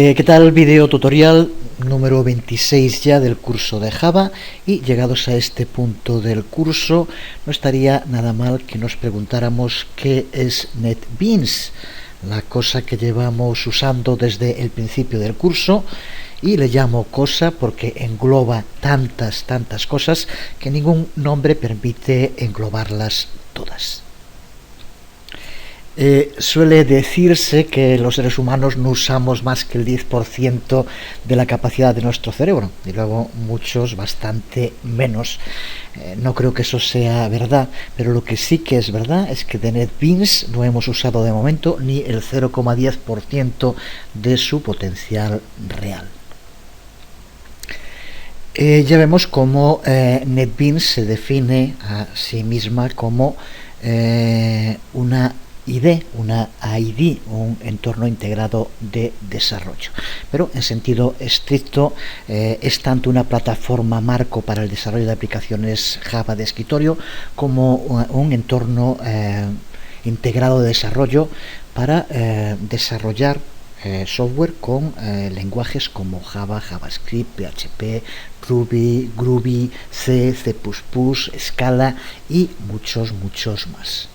¿Qué tal? Video tutorial número 26 ya del curso de Java, y llegados a este punto del curso no estaría nada mal que nos preguntáramos qué es NetBeans, la cosa que llevamos usando desde el principio del curso, y le llamo cosa porque engloba tantas cosas que ningún nombre permite englobarlas todas. Suele decirse que los seres humanos no usamos más que el 10% de la capacidad de nuestro cerebro, y luego muchos bastante menos. No creo que eso sea verdad, pero lo que sí que es verdad es que de NetBeans no hemos usado de momento ni el 0,10% de su potencial real. Ya vemos cómo NetBeans se define a sí misma como una ID, un entorno integrado de desarrollo. Pero en sentido estricto es tanto una plataforma marco para el desarrollo de aplicaciones Java de escritorio como un entorno integrado de desarrollo para desarrollar software con lenguajes como Java, JavaScript, PHP, Ruby, Groovy, C, C++, Scala y muchos más.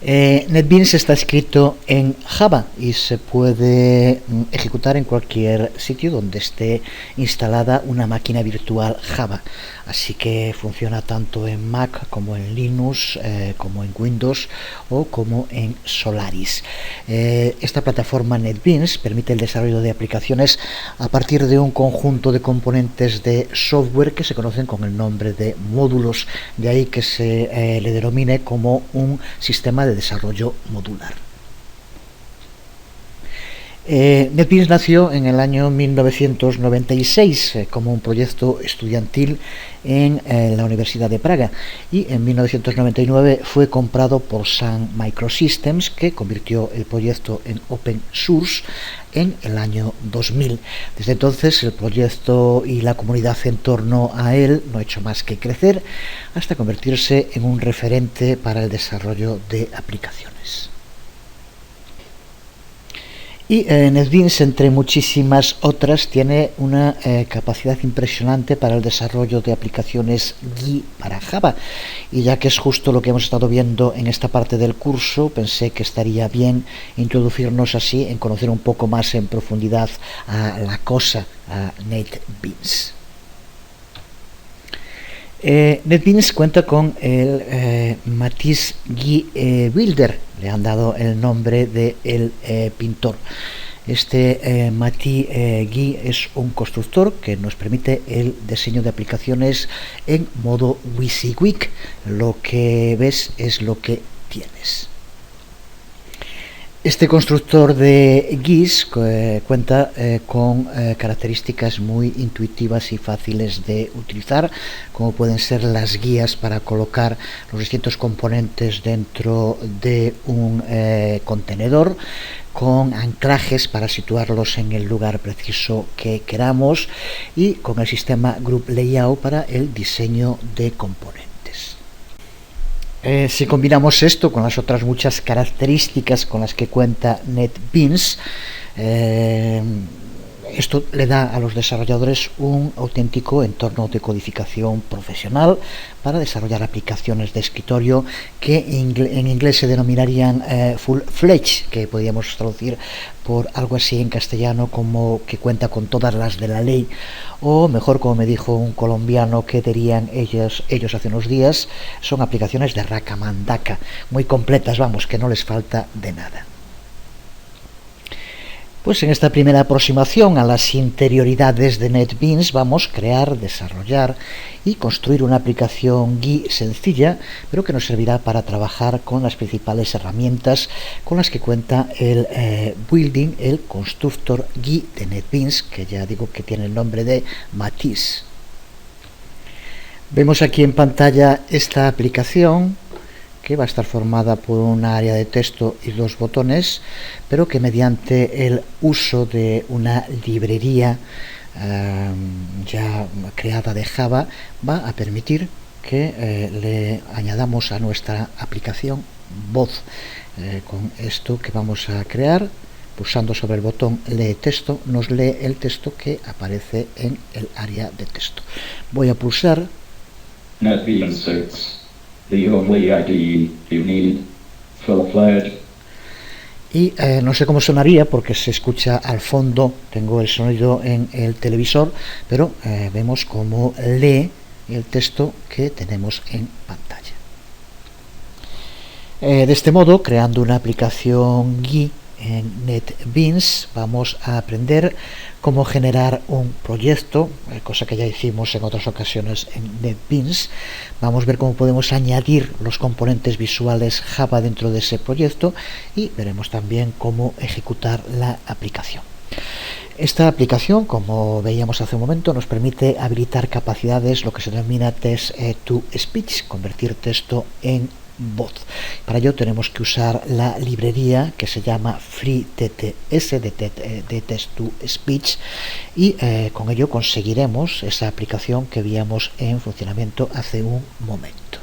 NetBeans está escrito en Java y se puede ejecutar en cualquier sitio donde esté instalada una máquina virtual Java, así que funciona tanto en Mac como en Linux, como en Windows o como en Solaris. Esta plataforma NetBeans permite el desarrollo de aplicaciones a partir de un conjunto de componentes de software que se conocen con el nombre de módulos, de ahí que se le denomine como un sistema de desarrollo modular. NetBeans nació en el año 1996 como un proyecto estudiantil en la Universidad de Praga, y en 1999 fue comprado por Sun Microsystems, que convirtió el proyecto en open source en el año 2000. Desde entonces el proyecto y la comunidad en torno a él no ha hecho más que crecer hasta convertirse en un referente para el desarrollo de aplicaciones. Y NetBeans, entre muchísimas otras, tiene una capacidad impresionante para el desarrollo de aplicaciones GUI para Java, y ya que es justo lo que hemos estado viendo en esta parte del curso, pensé que estaría bien introducirnos así en conocer un poco más en profundidad a la cosa, a NetBeans. NetBeans cuenta con el Matisse GUI Builder, le han dado el nombre de el pintor. Este Matisse GUI es un constructor que nos permite el diseño de aplicaciones en modo WYSIWYG. Lo que ves es lo que tienes. Este constructor de GUIs cuenta con características muy intuitivas y fáciles de utilizar, como pueden ser las guías para colocar los distintos componentes dentro de un contenedor, con anclajes para situarlos en el lugar preciso que queramos, y con el sistema Group Layout para el diseño de componentes. Si combinamos esto con las otras muchas características con las que cuenta NetBeans, esto le da a los desarrolladores un auténtico entorno de codificación profesional para desarrollar aplicaciones de escritorio que en inglés se denominarían full-fledged, que podríamos traducir por algo así en castellano como que cuenta con todas las de la ley, o mejor, como me dijo un colombiano que dirían ellos hace unos días, son aplicaciones de racamandaca, muy completas, vamos, que no les falta de nada. Pues en esta primera aproximación a las interioridades de NetBeans vamos a crear, desarrollar y construir una aplicación GUI sencilla, pero que nos servirá para trabajar con las principales herramientas con las que cuenta el building, el constructor GUI de NetBeans, que ya digo que tiene el nombre de Matisse. Vemos aquí en pantalla esta aplicación, que va a estar formada por un área de texto y dos botones, pero que mediante el uso de una librería ya creada de Java va a permitir que le añadamos a nuestra aplicación voz. Con esto que vamos a crear pulsando sobre el botón lee texto, nos lee el texto que aparece en el área de texto. Voy a pulsar NetBeans 6, the only IDE you need, full-fledged. Y no sé cómo sonaría porque se escucha al fondo, tengo el sonido en el televisor, pero vemos cómo lee el texto que tenemos en pantalla. De este modo, creando una aplicación GUI en NetBeans, vamos a aprender cómo generar un proyecto, cosa que ya hicimos en otras ocasiones en NetBeans. Vamos a ver cómo podemos añadir los componentes visuales Java dentro de ese proyecto y veremos también cómo ejecutar la aplicación. Esta aplicación, como veíamos hace un momento, nos permite habilitar capacidades, lo que se denomina text-to-speech, convertir texto en voz. Para ello tenemos que usar la librería que se llama FreeTTS de Text-to-Speech y con ello conseguiremos esa aplicación que veíamos en funcionamiento hace un momento.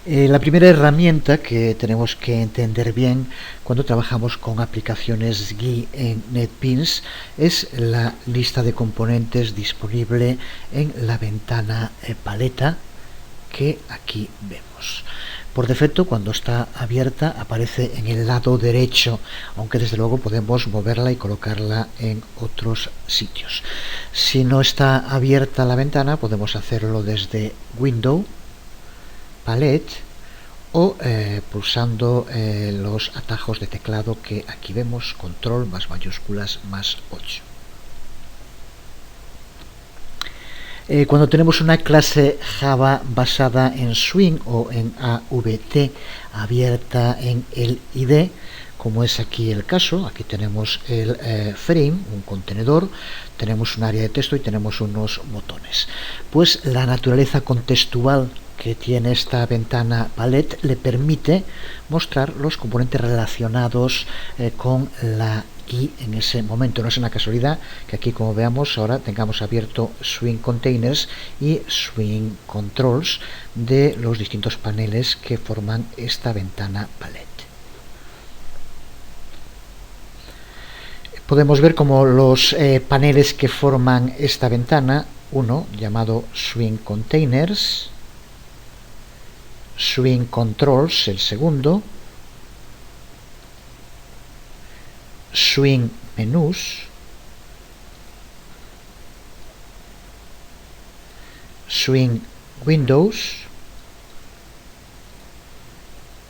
La primera herramienta que tenemos que entender bien cuando trabajamos con aplicaciones GUI en NetBeans es la lista de componentes disponible en la ventana paleta que aquí vemos. Por defecto, cuando está abierta, aparece en el lado derecho, aunque desde luego podemos moverla y colocarla en otros sitios. Si no está abierta la ventana, podemos hacerlo desde Window, Palette o pulsando los atajos de teclado que aquí vemos, control más mayúsculas más 8. Cuando tenemos una clase Java basada en Swing o en AVT abierta en el IDE, como es aquí el caso, aquí tenemos el frame, un contenedor, tenemos un área de texto y tenemos unos botones. Pues la naturaleza contextual que tiene esta ventana palette le permite mostrar los componentes relacionados con la GUI en ese momento. No es una casualidad que aquí, como veamos, ahora tengamos abierto Swing Containers y Swing Controls de los distintos paneles que forman esta ventana palette. Podemos ver como los paneles que forman esta ventana, uno llamado Swing Containers, Swing Controls, el segundo, Swing Menús, Swing Windows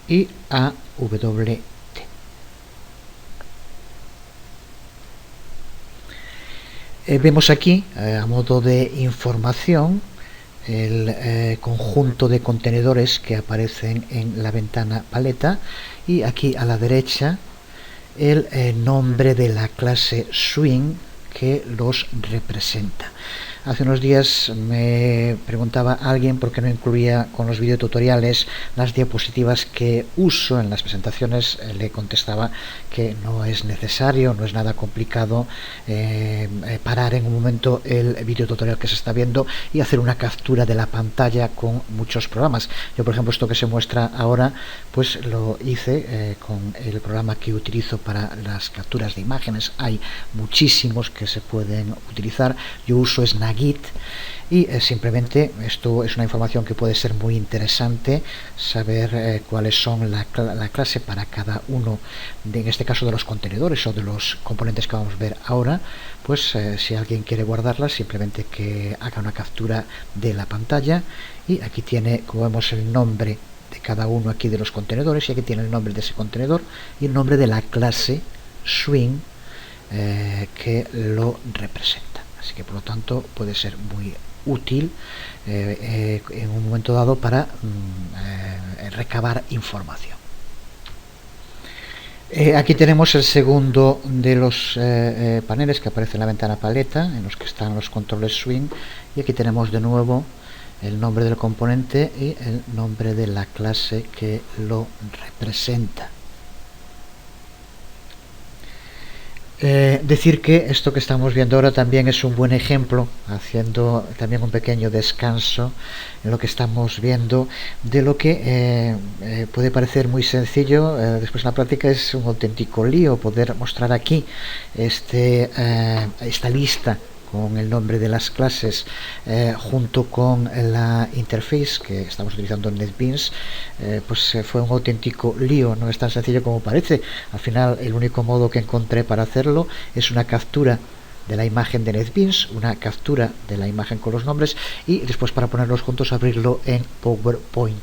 y AWT. Vemos aquí, a modo de información, el conjunto de contenedores que aparecen en la ventana paleta y aquí a la derecha el nombre de la clase Swing que los representa. Hace unos días me preguntaba alguien por qué no incluía con los videotutoriales las diapositivas que uso en las presentaciones. Le contestaba que no es necesario, no es nada complicado parar en un momento el videotutorial que se está viendo y hacer una captura de la pantalla con muchos programas. Yo, por ejemplo, esto que se muestra ahora, pues lo hice con el programa que utilizo para las capturas de imágenes. Hay muchísimos que se pueden utilizar. Yo uso Snagit y simplemente esto es una información que puede ser muy interesante, saber cuáles son la clase para cada uno en este caso de los contenedores o de los componentes que vamos a ver ahora. Pues si alguien quiere guardarlas, simplemente que haga una captura de la pantalla y aquí tiene, como vemos, el nombre de cada uno aquí de los contenedores y aquí tiene el nombre de ese contenedor y el nombre de la clase Swing que lo representa. Así que por lo tanto puede ser muy útil en un momento dado para recabar información. Aquí tenemos el segundo de los paneles que aparece en la ventana paleta, en los que están los controles Swing, y aquí tenemos de nuevo el nombre del componente y el nombre de la clase que lo representa. Decir que esto que estamos viendo ahora también es un buen ejemplo, haciendo también un pequeño descanso en lo que estamos viendo, de lo que puede parecer muy sencillo, después en la práctica es un auténtico lío poder mostrar aquí esta lista con el nombre de las clases junto con la interface que estamos utilizando en NetBeans. Pues fue un auténtico lío, no es tan sencillo como parece. Al final el único modo que encontré para hacerlo es una captura de la imagen de NetBeans, una captura de la imagen con los nombres y después para ponerlos juntos abrirlo en PowerPoint.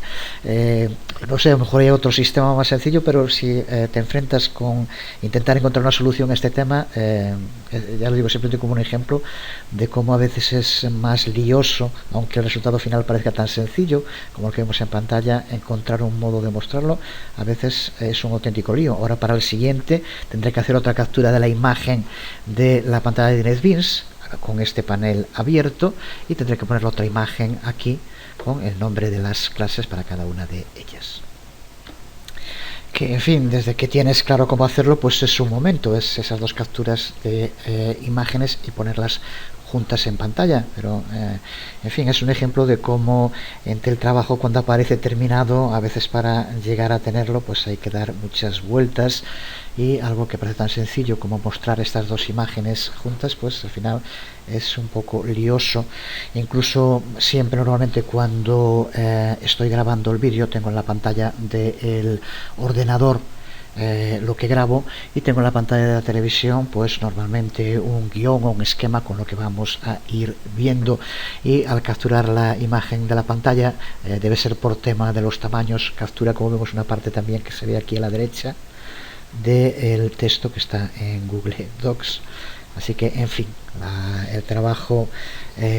No sé, a lo mejor hay otro sistema más sencillo, pero si te enfrentas con intentar encontrar una solución a este tema, ya lo digo simplemente como un ejemplo de cómo a veces es más lioso, aunque el resultado final parezca tan sencillo como el que vemos en pantalla, encontrar un modo de mostrarlo a veces es un auténtico lío. Ahora para el siguiente tendré que hacer otra captura de la imagen de la pantalla de NetBeans con este panel abierto y tendré que poner otra imagen aquí con el nombre de las clases para cada una de ellas. Que en fin, desde que tienes claro cómo hacerlo, pues es un momento, es esas dos capturas de imágenes y ponerlas juntas en pantalla, pero en fin, es un ejemplo de cómo entre el trabajo cuando aparece terminado, a veces para llegar a tenerlo pues hay que dar muchas vueltas y algo que parece tan sencillo como mostrar estas dos imágenes juntas, pues al final es un poco lioso. Incluso siempre normalmente cuando estoy grabando el vídeo tengo en la pantalla del ordenador lo que grabo y tengo en la pantalla de la televisión pues normalmente un guión o un esquema con lo que vamos a ir viendo y al capturar la imagen de la pantalla debe ser por tema de los tamaños, captura como vemos una parte también que se ve aquí a la derecha del texto que está en Google Docs. Así que, en fin, el trabajo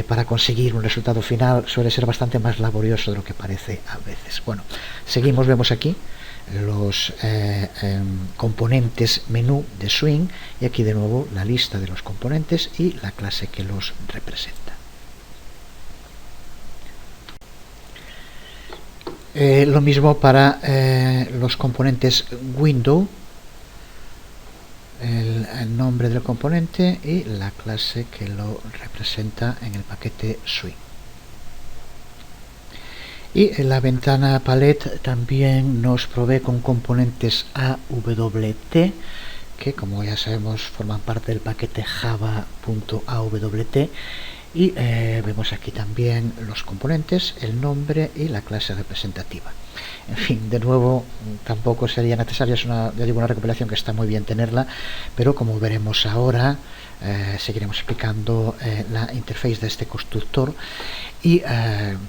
para conseguir un resultado final suele ser bastante más laborioso de lo que parece a veces. Bueno, seguimos, vemos aquí los componentes menú de Swing y aquí de nuevo la lista de los componentes y la clase que los representa. Lo mismo para los componentes Window, el nombre del componente y la clase que lo representa en el paquete Swing. Y en la ventana Palette también nos provee con componentes AWT que, como ya sabemos, forman parte del paquete java.awt y vemos aquí también los componentes, el nombre y la clase representativa. En fin, de nuevo, tampoco sería necesaria, es una recopilación que está muy bien tenerla, pero como veremos ahora, seguiremos explicando la interface de este constructor y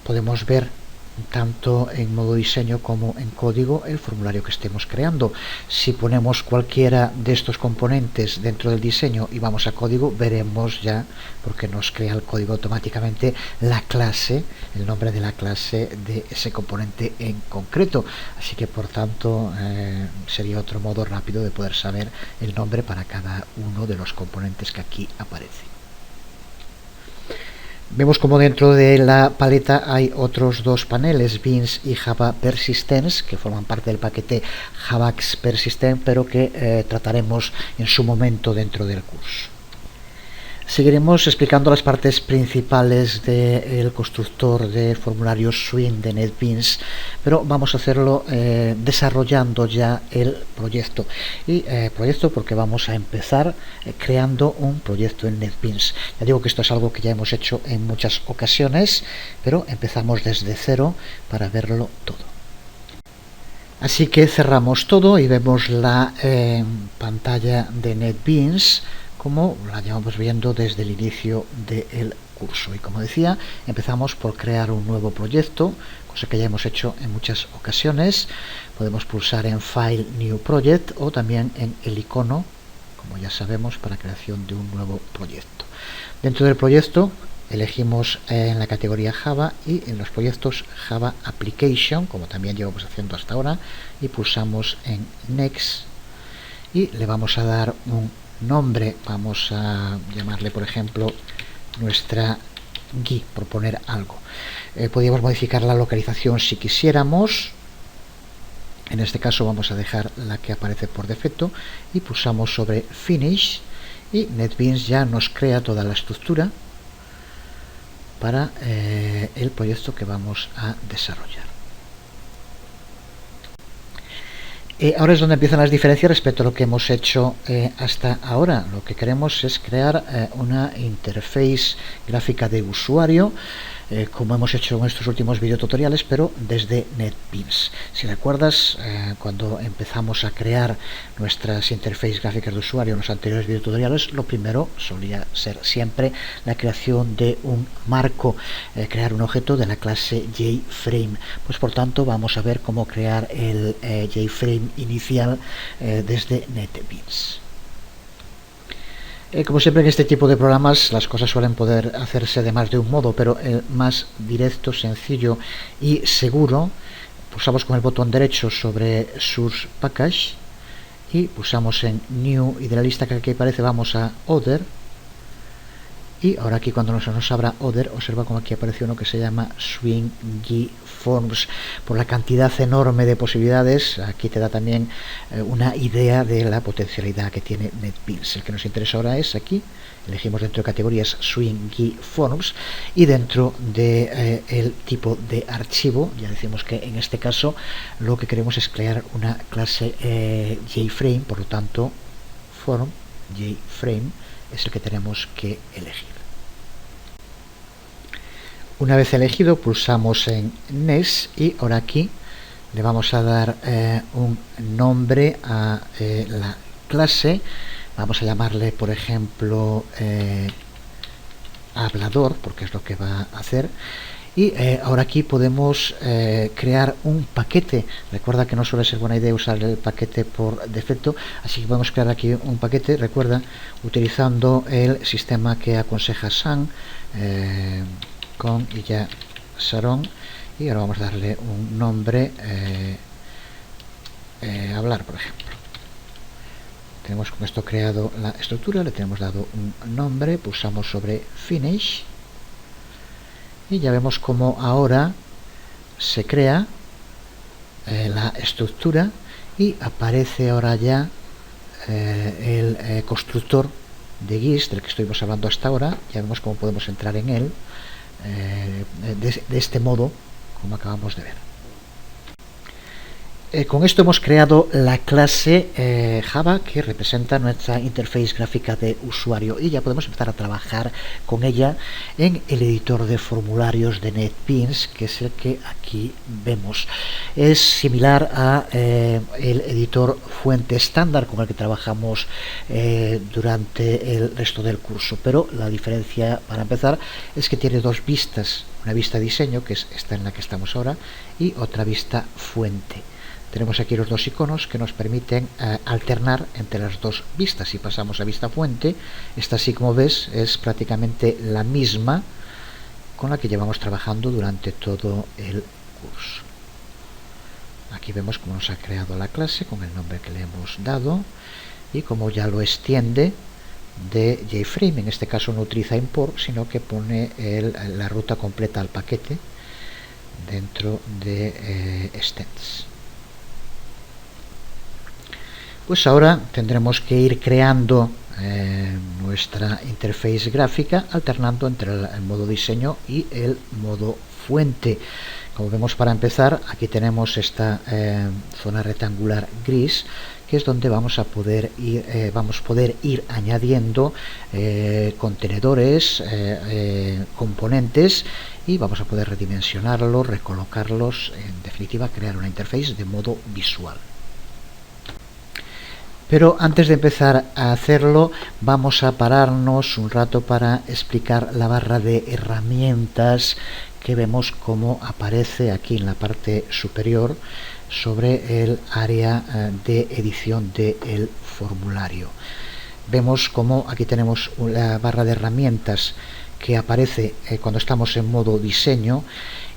podemos ver tanto en modo diseño como en código el formulario que estemos creando. Si ponemos cualquiera de estos componentes dentro del diseño y vamos a código, veremos ya, porque nos crea el código automáticamente, la clase, el nombre de la clase de ese componente en concreto. Así que por tanto sería otro modo rápido de poder saber el nombre para cada uno de los componentes que aquí aparecen. Vemos como dentro de la paleta hay otros dos paneles, Beans y Java Persistence, que forman parte del paquete Javax Persistent, pero que trataremos en su momento dentro del curso. Seguiremos explicando las partes principales del constructor de formularios Swing de NetBeans, pero vamos a hacerlo desarrollando ya el proyecto. Y proyecto porque vamos a empezar creando un proyecto en NetBeans. Ya digo que esto es algo que ya hemos hecho en muchas ocasiones, pero empezamos desde cero para verlo todo. Así que cerramos todo y vemos la pantalla de NetBeans como la llevamos viendo desde el inicio del curso. Y como decía, empezamos por crear un nuevo proyecto, cosa que ya hemos hecho en muchas ocasiones. Podemos pulsar en File, New Project o también en el icono, como ya sabemos, para creación de un nuevo proyecto. Dentro del proyecto elegimos en la categoría Java y en los proyectos Java Application, como también llevamos haciendo hasta ahora, y pulsamos en Next y le vamos a dar un nombre. Vamos a llamarle, por ejemplo, nuestra GUI, por poner algo. Podríamos modificar la localización si quisiéramos. En este caso vamos a dejar la que aparece por defecto y pulsamos sobre Finish y NetBeans ya nos crea toda la estructura para el proyecto que vamos a desarrollar. Ahora es donde empiezan las diferencias respecto a lo que hemos hecho hasta ahora. Lo que queremos es crear una interface gráfica de usuario, como hemos hecho en estos últimos videotutoriales, pero desde NetBeans. Si recuerdas, cuando empezamos a crear nuestras interfaces gráficas de usuario en los anteriores videotutoriales, lo primero solía ser siempre la creación de un marco, crear un objeto de la clase JFrame. Pues por tanto vamos a ver cómo crear el JFrame inicial desde NetBeans. Como siempre en este tipo de programas las cosas suelen poder hacerse de más de un modo, pero el más directo, sencillo y seguro, pulsamos con el botón derecho sobre Source Package y pulsamos en New, y de la lista que aquí aparece vamos a Other. Y ahora aquí cuando nos abra Other, observa como aquí aparece uno que se llama SwingGeForms. Por la cantidad enorme de posibilidades, aquí te da también una idea de la potencialidad que tiene NetBeans. El que nos interesa ahora es aquí, elegimos dentro de categorías SwingGeForms y dentro de el tipo de archivo, ya decimos que en este caso lo que queremos es crear una clase JFrame, por lo tanto Form JFrame es el que tenemos que elegir. Una vez elegido pulsamos en Next y ahora aquí le vamos a dar un nombre a la clase. Vamos a llamarle por ejemplo hablador, porque es lo que va a hacer. Y ahora aquí podemos crear un paquete. Recuerda que no suele ser buena idea usar el paquete por defecto, así que podemos crear aquí un paquete, recuerda, utilizando el sistema que aconseja Sun con Illa Sharon, y ahora vamos a darle un nombre, hablar por ejemplo. Tenemos con esto creado la estructura, le tenemos dado un nombre, pulsamos sobre Finish y ya vemos cómo ahora se crea la estructura y aparece ahora ya el constructor de GIS del que estuvimos hablando hasta ahora. Ya vemos cómo podemos entrar en él de este modo, como acabamos de ver. Con esto hemos creado la clase Java que representa nuestra interface gráfica de usuario y ya podemos empezar a trabajar con ella en el editor de formularios de NetBeans, que es el que aquí vemos. Es similar a el editor fuente estándar con el que trabajamos durante el resto del curso, pero la diferencia para empezar es que tiene dos vistas, una vista diseño, que es esta en la que estamos ahora, y otra vista fuente. Tenemos aquí los dos iconos que nos permiten alternar entre las dos vistas. Si pasamos a vista fuente, esta, así como ves, es prácticamente la misma con la que llevamos trabajando durante todo el curso. Aquí vemos cómo nos ha creado la clase con el nombre que le hemos dado y cómo ya lo extiende de JFrame. En este caso no utiliza import, sino que pone la ruta completa al paquete dentro de extends. Pues ahora tendremos que ir creando nuestra interface gráfica alternando entre el modo diseño y el modo fuente. Como vemos, para empezar, aquí tenemos esta zona rectangular gris, que es donde vamos a poder ir añadiendo contenedores, componentes, y vamos a poder redimensionarlos, recolocarlos, en definitiva crear una interface de modo visual. Pero antes de empezar a hacerlo, vamos a pararnos un rato para explicar la barra de herramientas que vemos cómo aparece aquí en la parte superior sobre el área de edición del formulario. Vemos cómo aquí tenemos la barra de herramientas que aparece cuando estamos en modo diseño,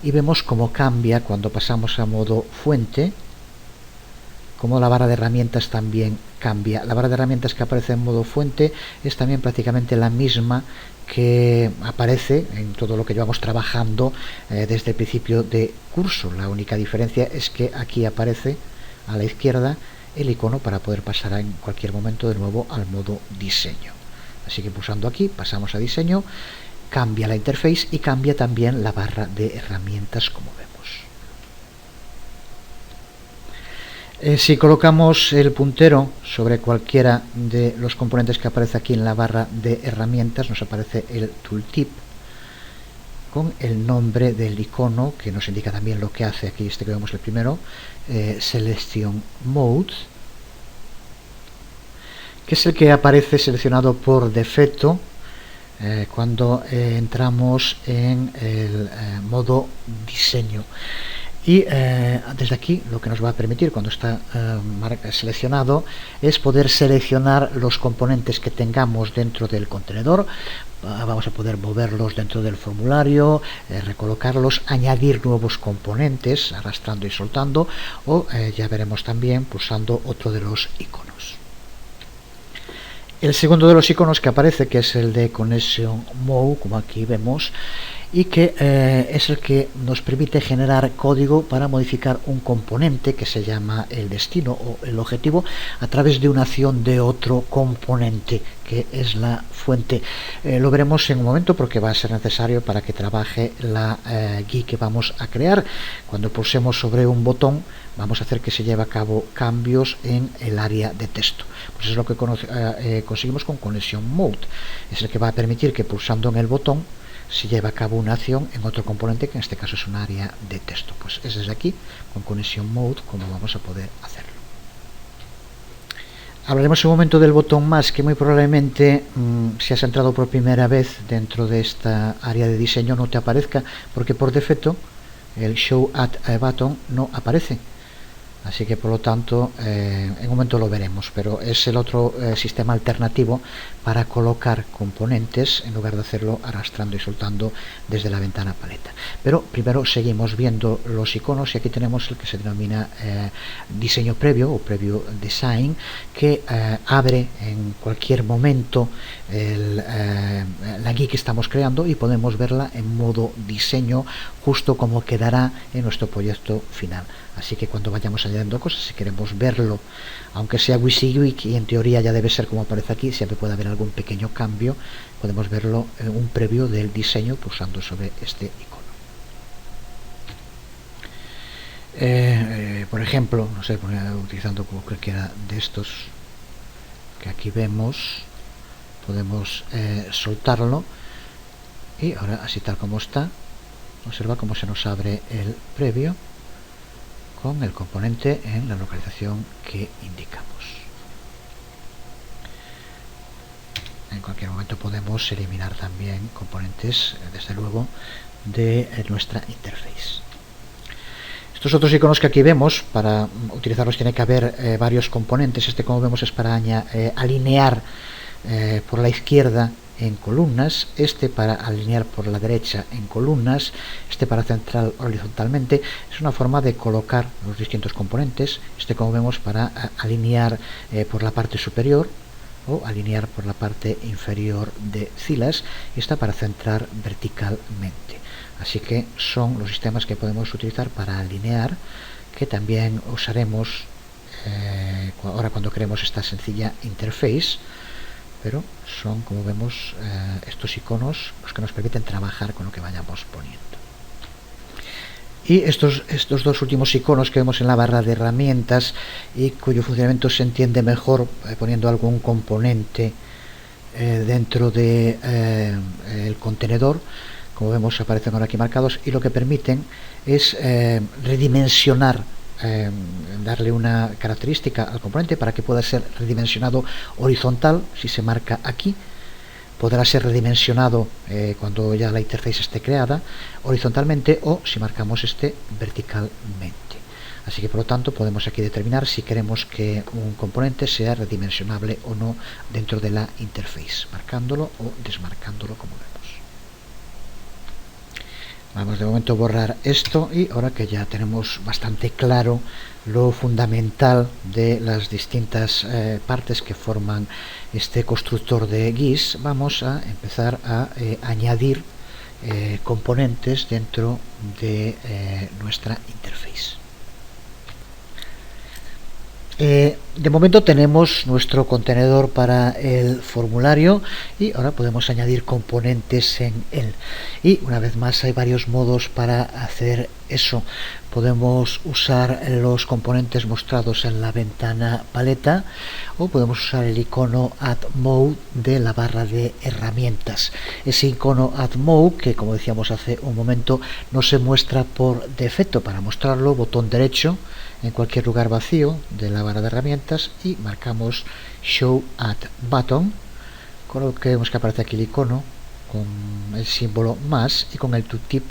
y vemos cómo cambia cuando pasamos a modo fuente, como la barra de herramientas también cambia. La barra de herramientas que aparece en modo fuente es también prácticamente la misma que aparece en todo lo que llevamos trabajando desde el principio de curso. La única diferencia es que aquí aparece a la izquierda el icono para poder pasar en cualquier momento de nuevo al modo diseño. Así que pulsando aquí pasamos a diseño, cambia la interface y cambia también la barra de herramientas, como vemos. Si colocamos el puntero sobre cualquiera de los componentes que aparece aquí en la barra de herramientas, nos aparece el tooltip con el nombre del icono, que nos indica también lo que hace. Aquí este que vemos el primero, Selection Mode, que es el que aparece seleccionado por defecto cuando entramos en el modo diseño. Y desde aquí lo que nos va a permitir, cuando está seleccionado, es poder seleccionar los componentes que tengamos dentro del contenedor. Vamos a poder moverlos dentro del formulario, recolocarlos, añadir nuevos componentes arrastrando y soltando, o ya veremos también pulsando otro de los iconos. El segundo de los iconos que aparece, que es el de Connection Mode, como aquí vemos, y que es el que nos permite generar código para modificar un componente que se llama el destino o el objetivo a través de una acción de otro componente, que es la fuente. Lo veremos en un momento porque va a ser necesario para que trabaje la GUI que vamos a crear. Cuando pulsemos sobre un botón, vamos a hacer que se lleve a cabo cambios en el área de texto. Pues es lo que conseguimos con Connection Mode. Es el que va a permitir que pulsando en el botón se lleva a cabo una acción en otro componente, que en este caso es un área de texto. Pues es desde aquí, con Connection Mode, como vamos a poder hacerlo. Hablaremos un momento del botón más, que muy probablemente si has entrado por primera vez dentro de esta área de diseño no te aparezca, porque por defecto el Show Add a Button no aparece. Así que por lo tanto en un momento lo veremos, pero es el otro sistema alternativo para colocar componentes en lugar de hacerlo arrastrando y soltando desde la ventana paleta. Pero primero seguimos viendo los iconos, y aquí tenemos el que se denomina diseño previo o preview design, que abre en cualquier momento la GUI que estamos creando y podemos verla en modo diseño, justo como quedará en nuestro proyecto final. Así que cuando vayamos añadiendo cosas, si queremos verlo, aunque sea WYSIWYG, y en teoría ya debe ser como aparece aquí, siempre puede haber algún pequeño cambio, podemos verlo en un previo del diseño pulsando sobre este icono. Por ejemplo, no sé, utilizando cualquiera de estos que aquí vemos, podemos soltarlo, y ahora así tal como está, observa cómo se nos abre el previo con el componente en la localización que indicamos. En cualquier momento podemos eliminar también componentes, desde luego, de nuestra interface. Estos otros iconos que aquí vemos, para utilizarlos tiene que haber varios componentes. Este, como vemos, es para alinear por la izquierda en columnas, este para alinear por la derecha en columnas, este para centrar horizontalmente. Es una forma de colocar los distintos componentes. Este, como vemos, para alinear por la parte superior o alinear por la parte inferior de filas, y esta para centrar verticalmente. Así que son los sistemas que podemos utilizar para alinear, que también usaremos ahora cuando creemos esta sencilla interface. Pero son, como vemos, estos iconos los que nos permiten trabajar con lo que vayamos poniendo. Y estos dos últimos iconos que vemos en la barra de herramientas, y cuyo funcionamiento se entiende mejor poniendo algún componente dentro del contenedor, como vemos aparecen ahora aquí marcados, y lo que permiten es redimensionar, darle una característica al componente para que pueda ser redimensionado horizontal. Si se marca aquí, podrá ser redimensionado cuando ya la interface esté creada horizontalmente, o si marcamos este, verticalmente. Así que por lo tanto podemos aquí determinar si queremos que un componente sea redimensionable o no dentro de la interface, marcándolo o desmarcándolo, como vemos. Vamos de momento a borrar esto, y ahora que ya tenemos bastante claro lo fundamental de las distintas partes que forman este constructor de GUIs, vamos a empezar a añadir componentes dentro de nuestra interface. De momento tenemos nuestro contenedor para el formulario y ahora podemos añadir componentes en él. Y una vez más hay varios modos para hacer eso. Podemos usar los componentes mostrados en la ventana paleta o podemos usar el icono Add Mode de la barra de herramientas. Ese icono Add Mode, que como decíamos hace un momento, no se muestra por defecto. Para mostrarlo, botón derecho en cualquier lugar vacío de la barra de herramientas y marcamos Show Add Button, con lo que vemos que aparece aquí el icono con el símbolo más y con el tooltip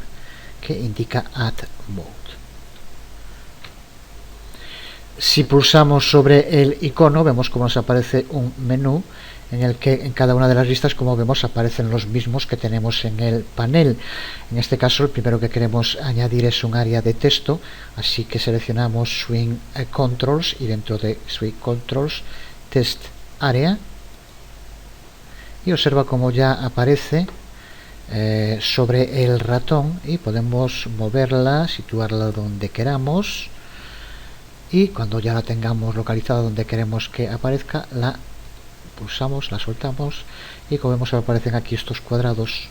que indica Add Mode. Si pulsamos sobre el icono vemos cómo nos aparece un menú en el que en cada una de las listas, como vemos, aparecen los mismos que tenemos en el panel. En este caso el primero que queremos añadir es un área de texto, así que seleccionamos Swing Controls y dentro de Swing Controls Test Area y observa cómo ya aparece sobre el ratón y podemos moverla, situarla donde queramos y cuando ya la tengamos localizada donde queremos que aparezca, la pulsamos, la soltamos y como vemos aparecen aquí estos cuadrados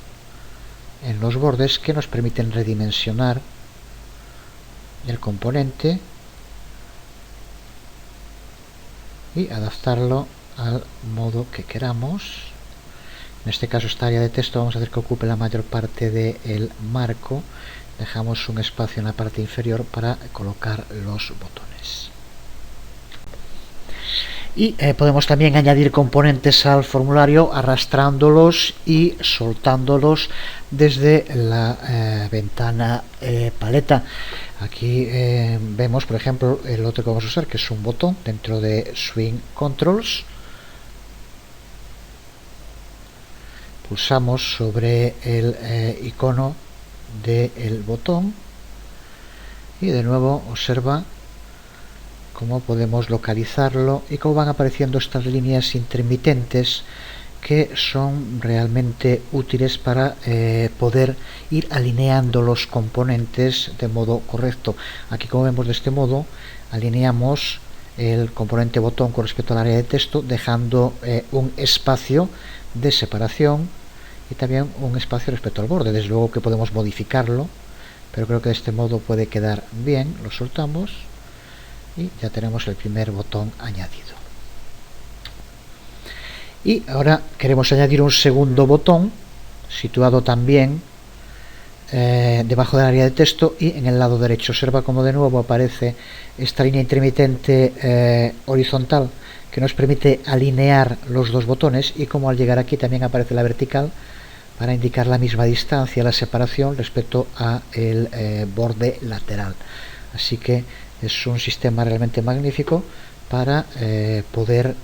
en los bordes que nos permiten redimensionar el componente y adaptarlo al modo que queramos. En este caso esta área de texto vamos a hacer que ocupe la mayor parte del marco. Dejamos un espacio en la parte inferior para colocar los botones. Y podemos también añadir componentes al formulario arrastrándolos y soltándolos desde la ventana paleta. Aquí vemos, por ejemplo, el otro que vamos a usar, que es un botón dentro de Swing Controls. Pulsamos sobre el icono del botón y de nuevo observa cómo podemos localizarlo y cómo van apareciendo estas líneas intermitentes que son realmente útiles para poder ir alineando los componentes de modo correcto. Aquí, como vemos, de este modo alineamos el componente botón con respecto al área de texto, dejando un espacio de separación y también un espacio respecto al borde. Desde luego que podemos modificarlo, pero creo que de este modo puede quedar bien. Lo soltamos y ya tenemos el primer botón añadido. Y ahora queremos añadir un segundo botón situado también debajo del área de texto y en el lado derecho. Observa como de nuevo aparece esta línea intermitente horizontal que nos permite alinear los dos botones y como al llegar aquí también aparece la vertical para indicar la misma distancia, la separación respecto a el borde lateral. Así que es un sistema realmente magnífico para poder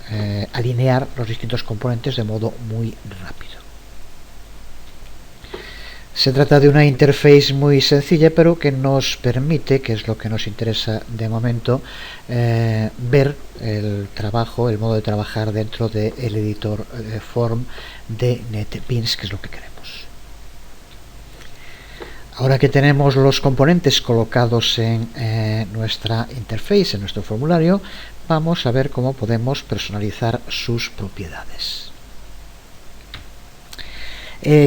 alinear los distintos componentes de modo muy rápido. Se trata de una interface muy sencilla, pero que nos permite, que es lo que nos interesa de momento, ver el trabajo, el modo de trabajar dentro del editor Form de NetBeans, que es lo que queremos. Ahora que tenemos los componentes colocados en nuestra interface, en nuestro formulario, vamos a ver cómo podemos personalizar sus propiedades.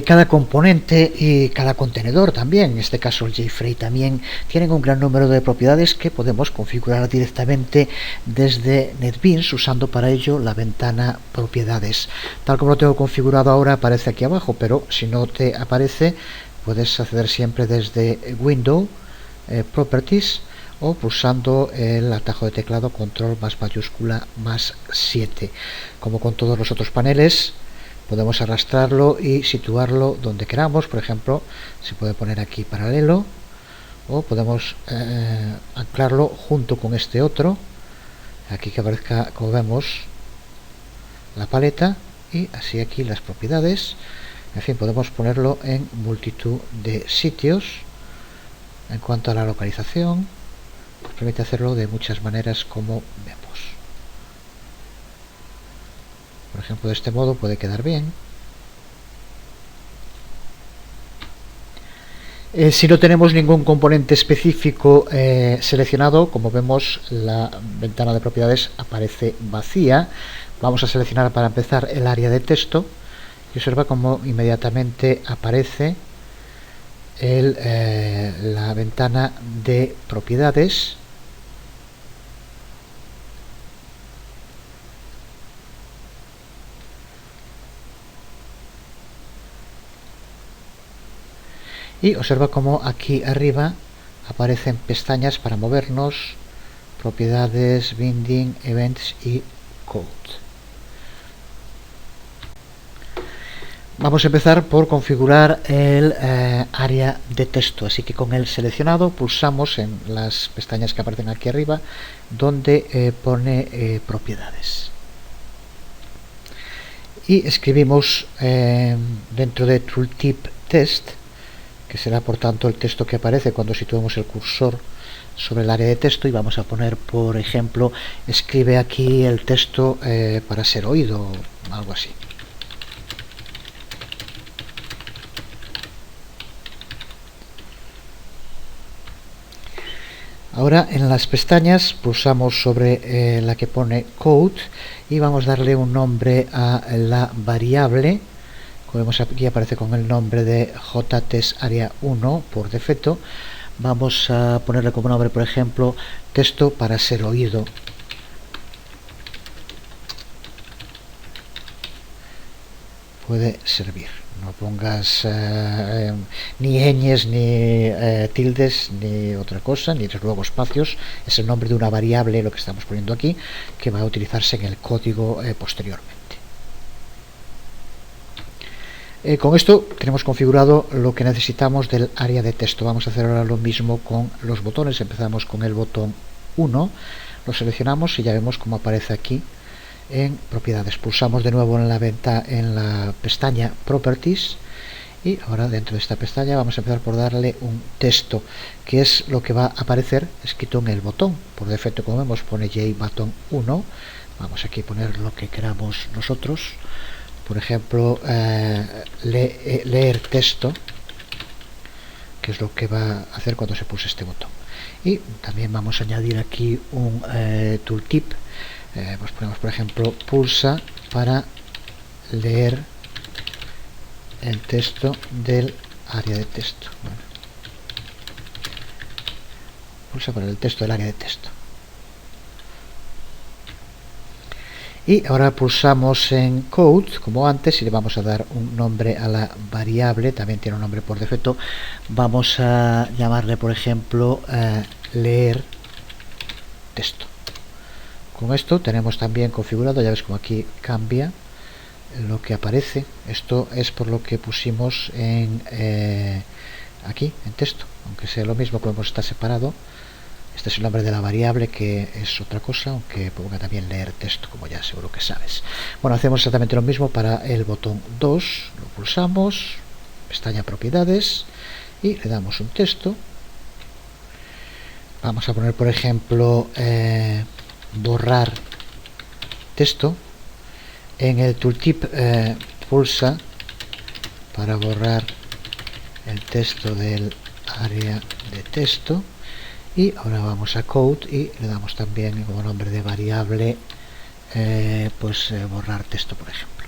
Cada componente y cada contenedor también, en este caso el JFrame también, tienen un gran número de propiedades que podemos configurar directamente desde NetBeans usando para ello la ventana propiedades. Tal como lo tengo configurado ahora aparece aquí abajo, pero si no te aparece puedes acceder siempre desde Window, Properties o pulsando el atajo de teclado Control más mayúscula más 7. Como con todos los otros paneles, podemos arrastrarlo y situarlo donde queramos. Por ejemplo, se puede poner aquí paralelo o podemos anclarlo junto con este otro, aquí que aparezca, como vemos, la paleta y así aquí las propiedades. En fin, podemos ponerlo en multitud de sitios. En cuanto a la localización, nos permite hacerlo de muchas maneras, como vemos. Por ejemplo, de este modo puede quedar bien. Si no tenemos ningún componente específico seleccionado, como vemos, la ventana de propiedades aparece vacía. Vamos a seleccionar para empezar el área de texto y observa cómo inmediatamente aparece la ventana de propiedades. Y observa cómo aquí arriba aparecen pestañas para movernos, propiedades, binding, events y code. Vamos a empezar por configurar el área de texto, así que con el seleccionado pulsamos en las pestañas que aparecen aquí arriba donde pone propiedades y escribimos dentro de tooltip test, que será por tanto el texto que aparece cuando situemos el cursor sobre el área de texto, y vamos a poner, por ejemplo, escribe aquí el texto para ser oído, algo así. Ahora en las pestañas pulsamos sobre la que pone code y vamos a darle un nombre a la variable. Como vemos aquí aparece con el nombre de JTestArea1 por defecto. Vamos a ponerle como nombre, por ejemplo, texto para ser oído. Puede servir. No pongas ni ñes, ni tildes, ni otra cosa, ni desde luego espacios. Es el nombre de una variable lo que estamos poniendo aquí, que va a utilizarse en el código posteriormente. Con esto tenemos configurado lo que necesitamos del área de texto. Vamos a hacer ahora lo mismo con los botones. Empezamos con el botón 1, lo seleccionamos y ya vemos cómo aparece aquí en propiedades. Pulsamos de nuevo en la pestaña Properties y ahora dentro de esta pestaña vamos a empezar por darle un texto, que es lo que va a aparecer escrito en el botón. Por defecto, como vemos, pone JButton 1. Vamos aquí a poner lo que queramos nosotros. Por ejemplo, leer texto, que es lo que va a hacer cuando se pulse este botón. Y también vamos a añadir aquí un tooltip. Pues ponemos, por ejemplo, pulsa para leer el texto del área de texto. Bueno, pulsa para el texto del área de texto. Y ahora pulsamos en code como antes y le vamos a dar un nombre a la variable. También tiene un nombre por defecto. Vamos a llamarle, por ejemplo, leer texto. Con esto tenemos también configurado, ya ves como aquí cambia lo que aparece. Esto es por lo que pusimos aquí en texto, aunque sea lo mismo, podemos estar separado. Este es el nombre de la variable, que es otra cosa, aunque ponga también leer texto, como ya seguro que sabes. Bueno, hacemos exactamente lo mismo para el botón 2, lo pulsamos, pestaña propiedades y le damos un texto. Vamos a poner, por ejemplo, borrar texto. En el tooltip pulsa para borrar el texto del área de texto. Y ahora vamos a code y le damos también como nombre de variable borrar texto, por ejemplo.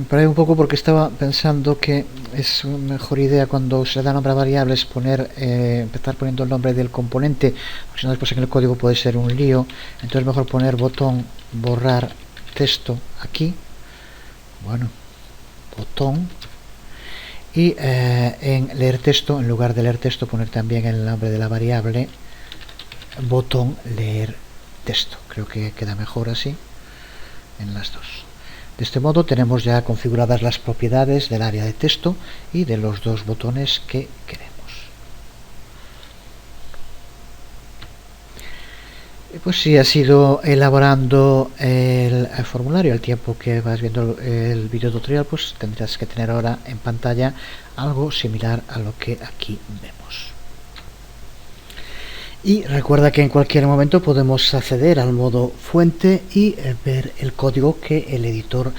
Paré un poco porque estaba pensando que es una mejor idea cuando se le da nombre a variables empezar poniendo el nombre del componente, porque si no después en el código puede ser un lío. Entonces mejor poner botón borrar texto aquí, bueno, botón, y en leer texto, en lugar de leer texto, poner también el nombre de la variable botón leer texto. Creo que queda mejor así en las dos. De este modo tenemos ya configuradas las propiedades del área de texto y de los dos botones que queremos. Pues sí, has ido elaborando el formulario. Al tiempo que vas viendo el video tutorial, pues tendrás que tener ahora en pantalla algo similar a lo que aquí vemos. Y recuerda que en cualquier momento podemos acceder al modo fuente y ver el código que el editor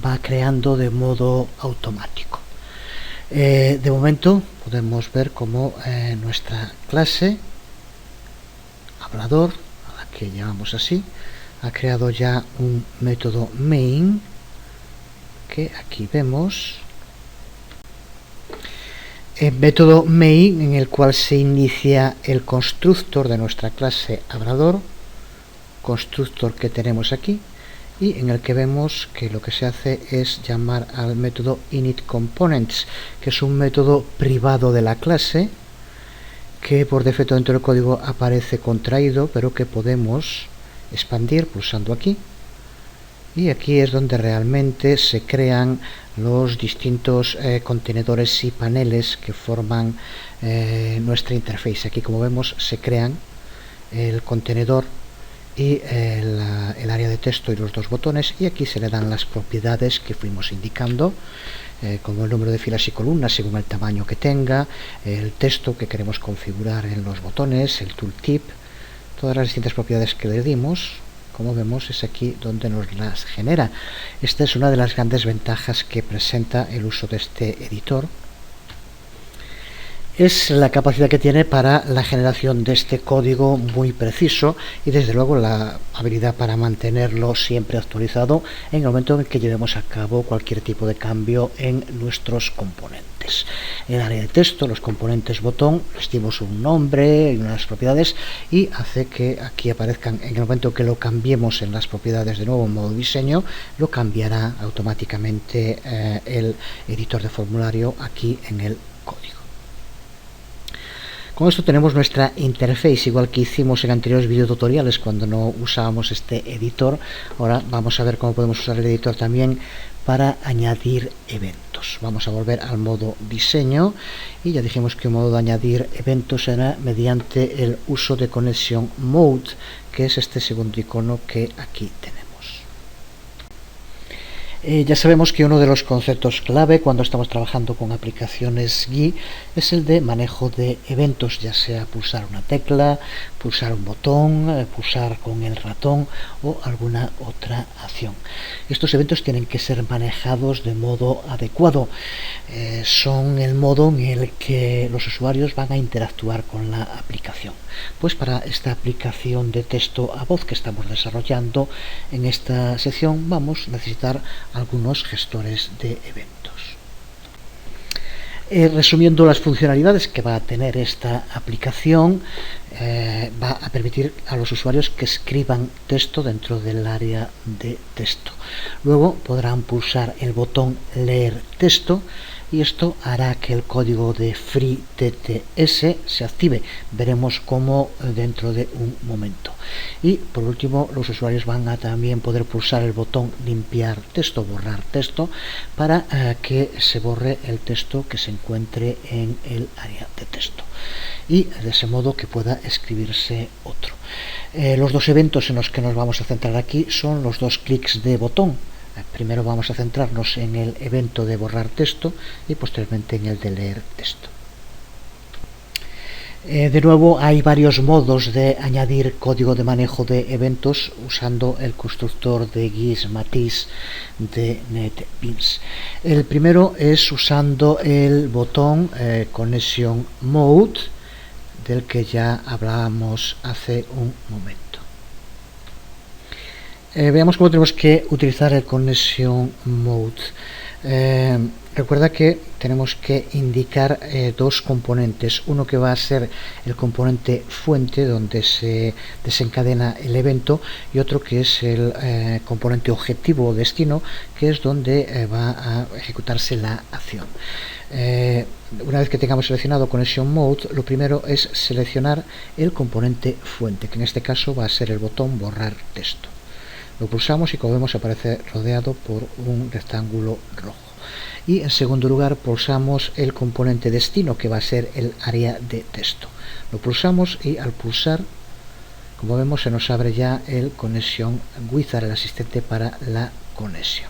va creando de modo automático. De momento podemos ver cómo nuestra clase hablador, a la que llamamos así, ha creado ya un método main que aquí vemos. El método main en el cual se inicia el constructor de nuestra clase hablador, constructor que tenemos aquí, y en el que vemos que lo que se hace es llamar al método initComponents, que es un método privado de la clase que por defecto dentro del código aparece contraído, pero que podemos expandir pulsando aquí, y aquí es donde realmente se crean los distintos contenedores y paneles que forman nuestra interface. Aquí, como vemos, se crean el contenedor y el área de texto y los dos botones, y aquí se le dan las propiedades que fuimos indicando, como el número de filas y columnas según el tamaño que tenga, el texto que queremos configurar en los botones, el tooltip, todas las distintas propiedades que le dimos. Como vemos, es aquí donde nos las genera. Esta es una de las grandes ventajas que presenta el uso de este editor. Es la capacidad que tiene para la generación de este código muy preciso y desde luego la habilidad para mantenerlo siempre actualizado en el momento en que llevemos a cabo cualquier tipo de cambio en nuestros componentes. En el área de texto, los componentes botón, les dimos un nombre y unas propiedades y hace que aquí aparezcan en el momento que lo cambiemos en las propiedades de nuevo en modo diseño, lo cambiará automáticamente el editor de formulario aquí en el código. Con esto tenemos nuestra interface, igual que hicimos en anteriores videotutoriales cuando no usábamos este editor. Ahora vamos a ver cómo podemos usar el editor también para añadir eventos. Vamos a volver al modo diseño y ya dijimos que el modo de añadir eventos era mediante el uso de Connection Mode, que es este segundo icono que aquí tenemos. Ya sabemos que uno de los conceptos clave cuando estamos trabajando con aplicaciones GUI es el de manejo de eventos, ya sea pulsar una tecla, pulsar un botón, pulsar con el ratón o alguna otra acción. Estos eventos tienen que ser manejados de modo adecuado. Son el modo en el que los usuarios van a interactuar con la aplicación. Pues para esta aplicación de texto a voz que estamos desarrollando en esta sección vamos a necesitar algunos gestores de eventos. Resumiendo las funcionalidades que va a tener esta aplicación, va a permitir a los usuarios que escriban texto dentro del área de texto. Luego podrán pulsar el botón leer texto y esto hará que el código de FreeTTS se active. Veremos cómo dentro de un momento. Y por último, los usuarios van a también poder pulsar el botón limpiar texto, borrar texto, para que se borre el texto que se encuentre en el área de texto y de ese modo que pueda escribirse otro. Los dos eventos en los que nos vamos a centrar aquí son los dos clics de botón. Primero vamos a centrarnos en el evento de borrar texto y posteriormente en el de leer texto. De nuevo, hay varios modos de añadir código de manejo de eventos usando el constructor de Gizmatisse de NetBeans. El primero es usando el botón Connection Mode, del que ya hablábamos hace un momento. Veamos cómo tenemos que utilizar el Connection Mode. Recuerda que tenemos que indicar dos componentes, uno que va a ser el componente fuente donde se desencadena el evento y otro que es el componente objetivo o destino, que es donde va a ejecutarse la acción. Una vez que tengamos seleccionado Connection Mode, lo primero es seleccionar el componente fuente, que en este caso va a ser el botón borrar texto. Lo pulsamos y como vemos aparece rodeado por un rectángulo rojo. Y en segundo lugar pulsamos el componente destino, que va a ser el área de texto. Lo pulsamos y al pulsar, como vemos, se nos abre ya el Connection Wizard, el asistente para la conexión.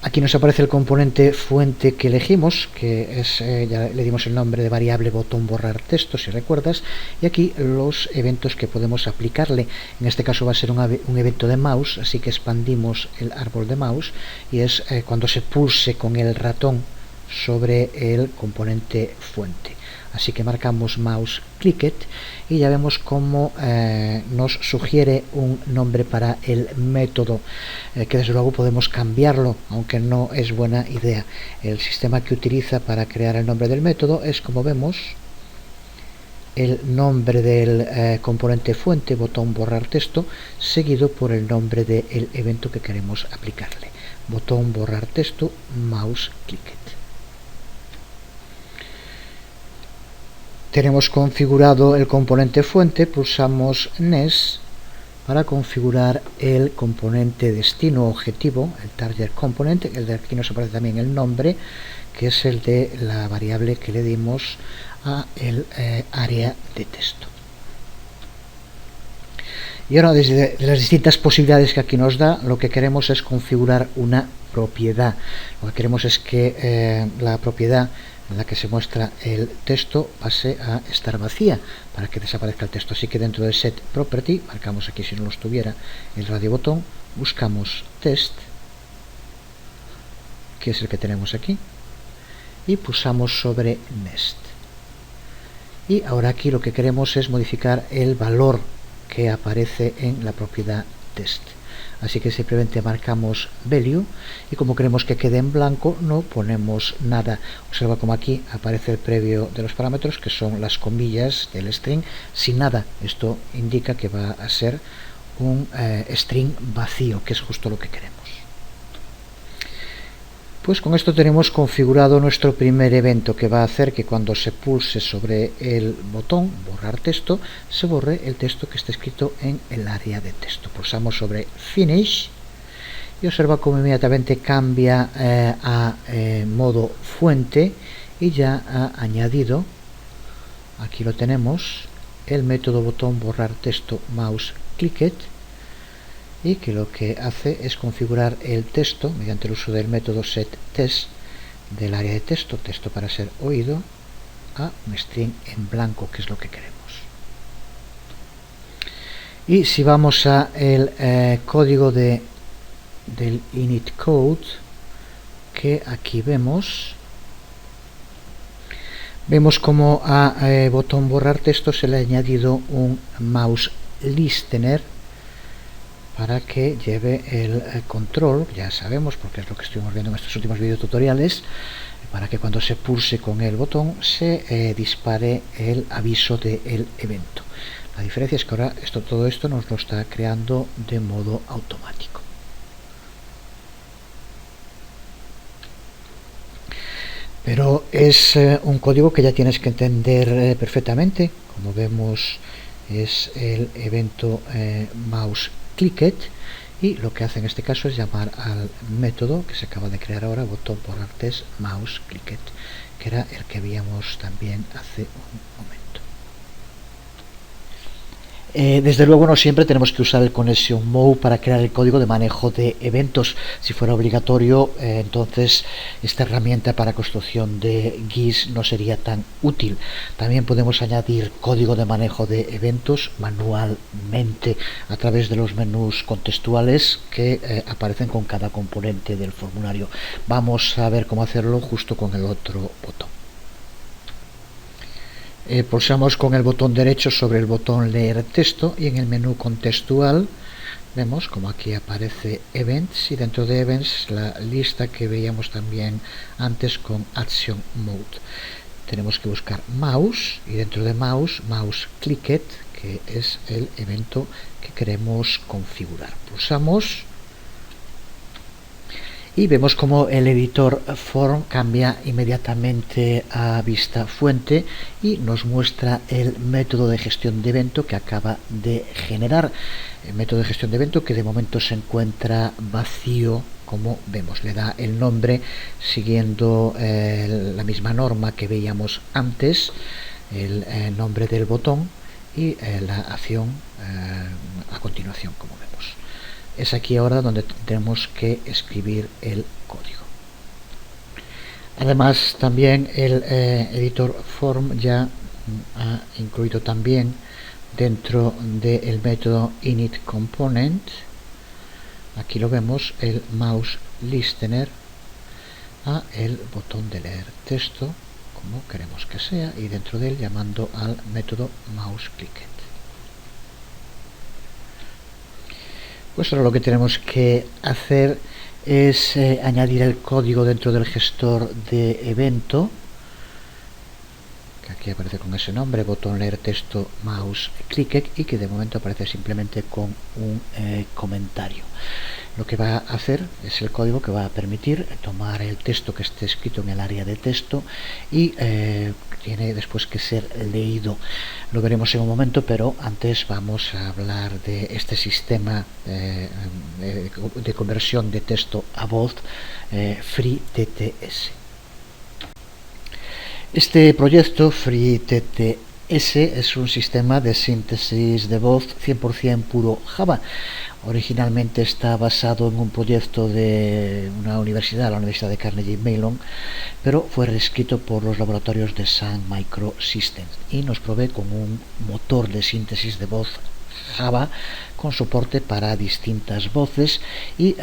Aquí nos aparece el componente fuente que elegimos, que es, ya le dimos el nombre de variable botón borrar texto, si recuerdas, y aquí los eventos que podemos aplicarle. En este caso va a ser un evento de mouse, así que expandimos el árbol de mouse, y es cuando se pulse con el ratón sobre el componente fuente. Así que marcamos mouse clicked y ya vemos cómo nos sugiere un nombre para el método, que desde luego podemos cambiarlo, aunque no es buena idea. El sistema que utiliza para crear el nombre del método es, como vemos, el nombre del componente fuente, botón borrar texto, seguido por el nombre del evento que queremos aplicarle, botón borrar texto mouse clicked. Tenemos configurado el componente fuente, pulsamos NES para configurar el componente destino objetivo, el target component. El de aquí nos aparece también el nombre, que es el de la variable que le dimos a el área de texto. Y ahora, desde las distintas posibilidades que aquí nos da, lo que queremos es configurar una propiedad. Lo que queremos es que la propiedad en la que se muestra el texto pase a estar vacía para que desaparezca el texto. Así que dentro de set property, marcamos aquí si no lo estuviera el radio botón, buscamos test, que es el que tenemos aquí, y pulsamos sobre next. Y ahora aquí lo que queremos es modificar el valor que aparece en la propiedad test. Así que simplemente marcamos value y como queremos que quede en blanco no ponemos nada. Observa como aquí aparece el previo de los parámetros, que son las comillas del string sin nada. Esto indica que va a ser un string vacío, que es justo lo que queremos. Pues con esto tenemos configurado nuestro primer evento, que va a hacer que cuando se pulse sobre el botón borrar texto, se borre el texto que está escrito en el área de texto. Pulsamos sobre Finish y observa cómo inmediatamente cambia a modo fuente y ya ha añadido, aquí lo tenemos, el método botón borrar texto mouse clicked, y que lo que hace es configurar el texto mediante el uso del método setText del área de texto, texto para ser oído, a un string en blanco, que es lo que queremos. Y si vamos a el código del init code, que aquí vemos como a botón borrar texto se le ha añadido un mouse listener para que lleve el control, ya sabemos, porque es lo que estuvimos viendo en estos últimos videotutoriales, para que cuando se pulse con el botón se dispare el aviso del evento. La diferencia es que ahora todo esto nos lo está creando de modo automático. Pero es un código que ya tienes que entender perfectamente. Como vemos, es el evento mouse clicked, y lo que hace en este caso es llamar al método que se acaba de crear ahora, botón borrar text mouse clicked, que era el que veíamos también hace un momento. Desde luego no siempre tenemos que usar el connection mode para crear el código de manejo de eventos. Si fuera obligatorio, entonces esta herramienta para construcción de GIS no sería tan útil. También podemos añadir código de manejo de eventos manualmente a través de los menús contextuales que aparecen con cada componente del formulario. Vamos a ver cómo hacerlo justo con el otro botón. Pulsamos con el botón derecho sobre el botón leer texto y en el menú contextual vemos como aquí aparece Events, y dentro de Events la lista que veíamos también antes con Action Mode. Tenemos que buscar Mouse y dentro de Mouse, Mouse Clicked, que es el evento que queremos configurar. Pulsamos y vemos como el editor Form cambia inmediatamente a vista fuente y nos muestra el método de gestión de evento que acaba de generar. El método de gestión de evento que de momento se encuentra vacío, como vemos. Le da el nombre siguiendo la misma norma que veíamos antes, el nombre del botón y la acción a continuación, como vemos. es aquí ahora donde tenemos que escribir el código. Además, también el editor form ya ha incluido también dentro del método initComponent, aquí lo vemos, el mouse listener a el botón de leer texto como queremos que sea, y dentro de él llamando al método mouseClicked. Pues ahora lo que tenemos que hacer es añadir el código dentro del gestor de evento, que aquí aparece con ese nombre, botón leer texto mouse clicked, y que de momento aparece simplemente con un comentario. Lo que va a hacer es el código que va a permitir tomar el texto que esté escrito en el área de texto y tiene después que ser leído. Lo veremos en un momento, pero antes vamos a hablar de este sistema de conversión de texto a voz, FreeTTS. Este proyecto FreeTTS es un sistema de síntesis de voz 100% puro Java. Originalmente está basado en un proyecto de una universidad, la Universidad de Carnegie Mellon, pero fue reescrito por los laboratorios de Sun Microsystems y nos provee con un motor de síntesis de voz Java con soporte para distintas voces y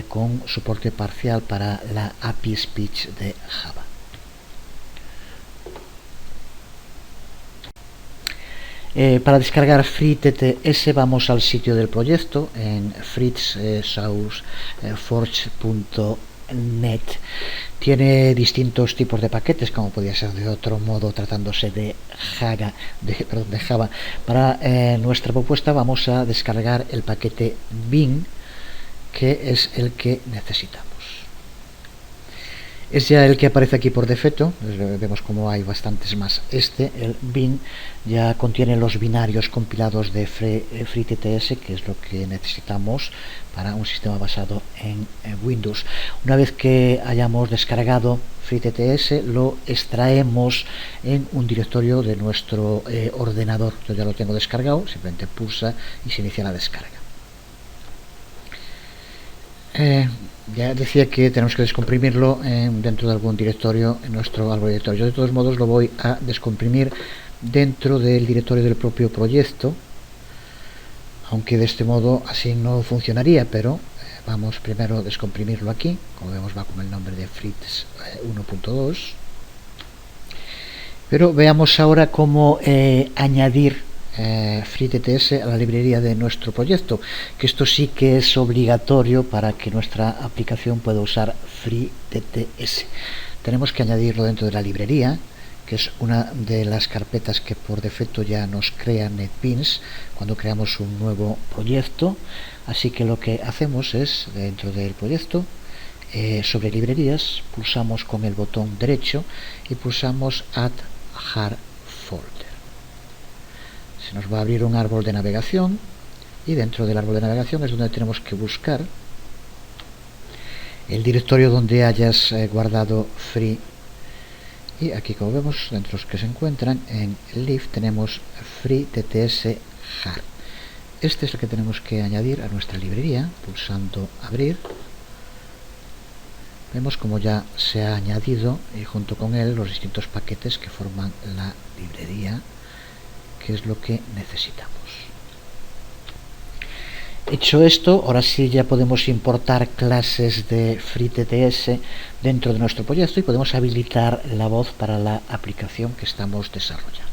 con soporte parcial para la API Speech de Java. Para descargar FreeTTS vamos al sitio del proyecto en fritzsourceforge.net. Tiene distintos tipos de paquetes, como podría ser de otro modo tratándose de Java. Para nuestra propuesta vamos a descargar el paquete bin, que es el que necesitamos. Es ya el que aparece aquí por defecto, vemos como hay bastantes más. El bin, ya contiene los binarios compilados de FreeTTS, que es lo que necesitamos para un sistema basado en Windows. Una vez que hayamos descargado FreeTTS, lo extraemos en un directorio de nuestro ordenador. Yo ya lo tengo descargado, simplemente pulsa y se inicia la descarga. Ya decía que tenemos que descomprimirlo dentro de algún directorio en nuestro árbol directorio. Yo de todos modos lo voy a descomprimir dentro del directorio del propio proyecto, aunque de este modo así no funcionaría, pero vamos primero a descomprimirlo aquí. Como vemos, va con el nombre de Fritz 1.2. Pero veamos ahora cómo añadir FreeTTS a la librería de nuestro proyecto, que esto sí que es obligatorio para que nuestra aplicación pueda usar FreeTTS. Tenemos que añadirlo dentro de la librería, que es una de las carpetas que por defecto ya nos crea NetBeans cuando creamos un nuevo proyecto. Así que lo que hacemos es, dentro del proyecto, sobre librerías, pulsamos con el botón derecho y pulsamos Add Hard Folder. Se nos va a abrir un árbol de navegación y dentro del árbol de navegación es donde tenemos que buscar el directorio donde hayas guardado free, y aquí, como vemos, dentro de los que se encuentran en lib tenemos FreeTTS hard. Este es el que tenemos que añadir a nuestra librería pulsando abrir. Vemos como ya se ha añadido y junto con él los distintos paquetes que forman la librería, que es lo que necesitamos. Hecho esto, ahora sí ya podemos importar clases de FreeTTS dentro de nuestro proyecto y podemos habilitar la voz para la aplicación que estamos desarrollando.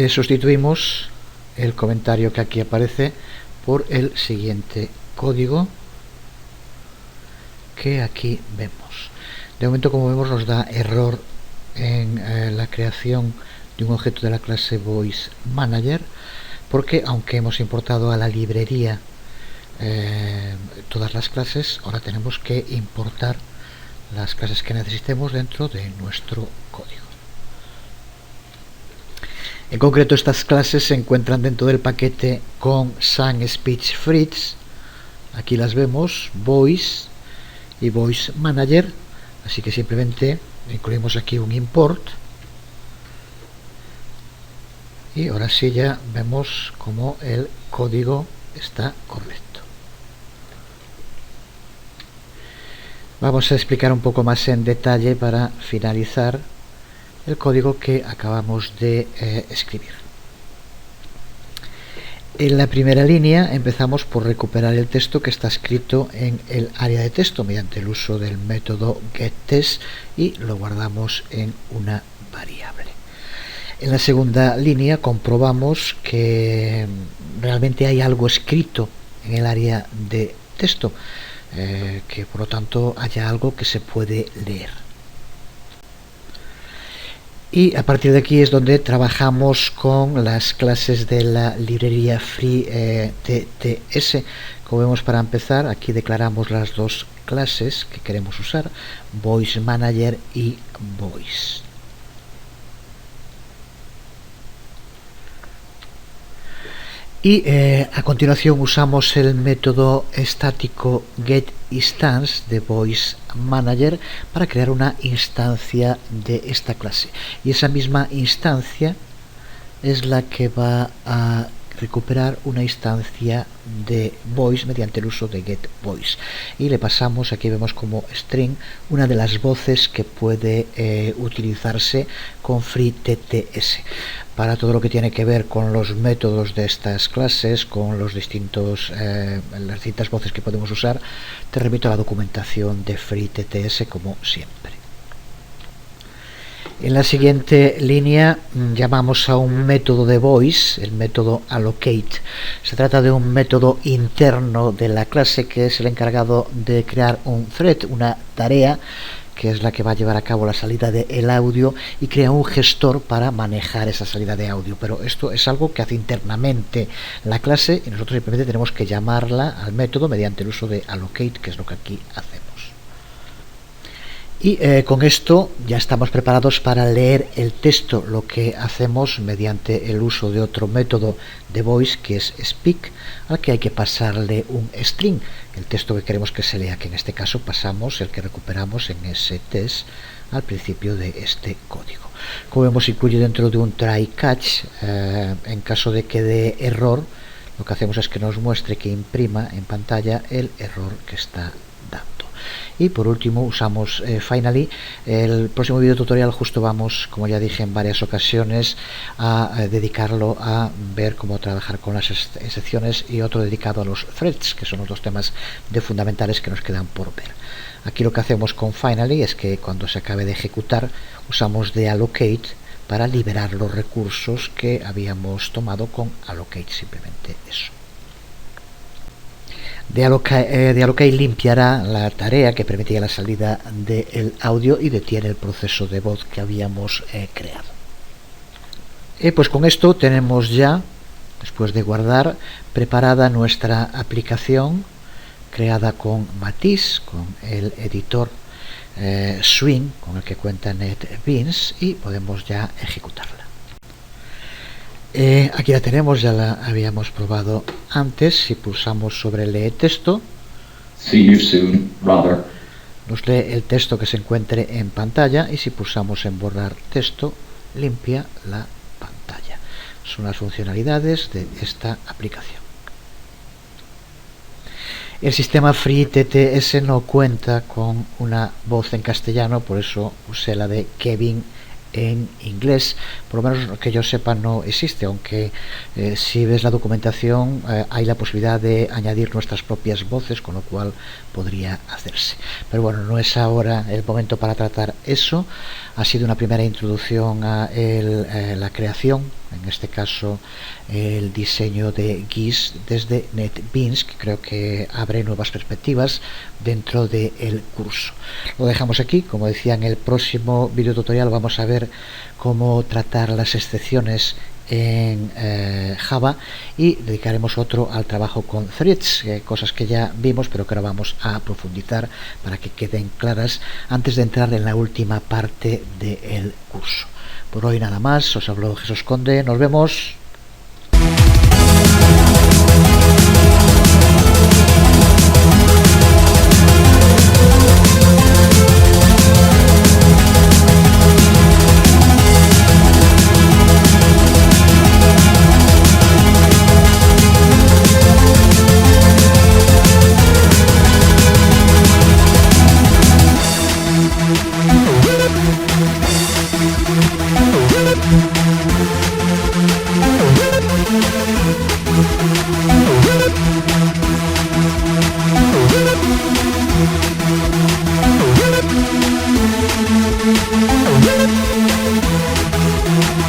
Sustituimos el comentario que aquí aparece por el siguiente código que aquí vemos. De momento, como vemos, nos da error en la creación de un objeto de la clase VoiceManager, porque aunque hemos importado a la librería todas las clases, ahora tenemos que importar las clases que necesitemos dentro de nuestro código. En concreto, estas clases se encuentran dentro del paquete con Sun Speech Fritz. Aquí las vemos, Voice y VoiceManager, así que simplemente incluimos aquí un import y ahora sí ya vemos como el código está correcto. Vamos a explicar un poco más en detalle para finalizar el código que acabamos de escribir. En la primera línea empezamos por recuperar el texto que está escrito en el área de texto mediante el uso del método getText y lo guardamos en una variable. En la segunda línea comprobamos que realmente hay algo escrito en el área de texto, que por lo tanto haya algo que se puede leer. Y a partir de aquí es donde trabajamos con las clases de la librería FreeTTS. Como vemos, para empezar, aquí declaramos las dos clases que queremos usar, Voice Manager y Voice. Y a continuación usamos el método estático getInstance de Voice Manager para crear una instancia de esta clase. Y esa misma instancia es la que va a recuperar una instancia de Voice mediante el uso de getVoice. Y le pasamos, aquí vemos como string, una de las voces que puede utilizarse con FreeTTS. Para todo lo que tiene que ver con los métodos de estas clases, con los las distintas voces que podemos usar, te remito a la documentación de FreeTTS como siempre. En la siguiente línea llamamos a un método de voice, el método allocate. Se trata de un método interno de la clase que es el encargado de crear un thread, una tarea, que es la que va a llevar a cabo la salida del audio, y crea un gestor para manejar esa salida de audio. Pero esto es algo que hace internamente la clase y nosotros simplemente tenemos que llamarla al método mediante el uso de allocate, que es lo que aquí hacemos. Y con esto ya estamos preparados para leer el texto. Lo que hacemos mediante el uso de otro método de voice, que es speak, al que hay que pasarle un string, el texto que queremos que se lea, que en este caso pasamos el que recuperamos en ese test al principio de este código. Como vemos, incluye dentro de un try catch. En caso de que dé error, lo que hacemos es que nos muestre, que imprima en pantalla el error que está dando. Y por último usamos finally. El próximo video tutorial justo vamos, como ya dije en varias ocasiones, a dedicarlo a ver cómo trabajar con las excepciones, y otro dedicado a los threads, que son los dos temas fundamentales que nos quedan por ver. Aquí lo que hacemos con finally es que cuando se acabe de ejecutar usamos de allocate para liberar los recursos que habíamos tomado con allocate, simplemente eso. De allocate limpiará la tarea que permitía la salida del audio y detiene el proceso de voz que habíamos creado. Pues con esto tenemos ya, después de guardar, preparada nuestra aplicación creada con Matisse, con el editor Swing con el que cuenta NetBeans, y podemos ya ejecutarla. Aquí la tenemos, ya la habíamos probado antes. Si pulsamos sobre lee texto, See you soon, brother. nos lee el texto que se encuentre en pantalla, y si pulsamos en borrar texto, limpia la pantalla. Son las funcionalidades de esta aplicación. El sistema FreeTTS no cuenta con una voz en castellano, por eso usé la de Kevin en inglés. Por lo menos que yo sepa no existe, aunque si ves la documentación hay la posibilidad de añadir nuestras propias voces, con lo cual podría hacerse. Pero bueno, no es ahora el momento para tratar eso. Ha sido una primera introducción a la creación, en este caso el diseño de GIS desde NetBeans, que creo que abre nuevas perspectivas dentro del curso. Lo dejamos aquí. Como decía, en el próximo video tutorial vamos a ver cómo tratar las excepciones en Java, y dedicaremos otro al trabajo con threads, cosas que ya vimos pero que ahora vamos a profundizar para que queden claras antes de entrar en la última parte del curso. Por hoy nada más, os habló Jesús Conde, nos vemos.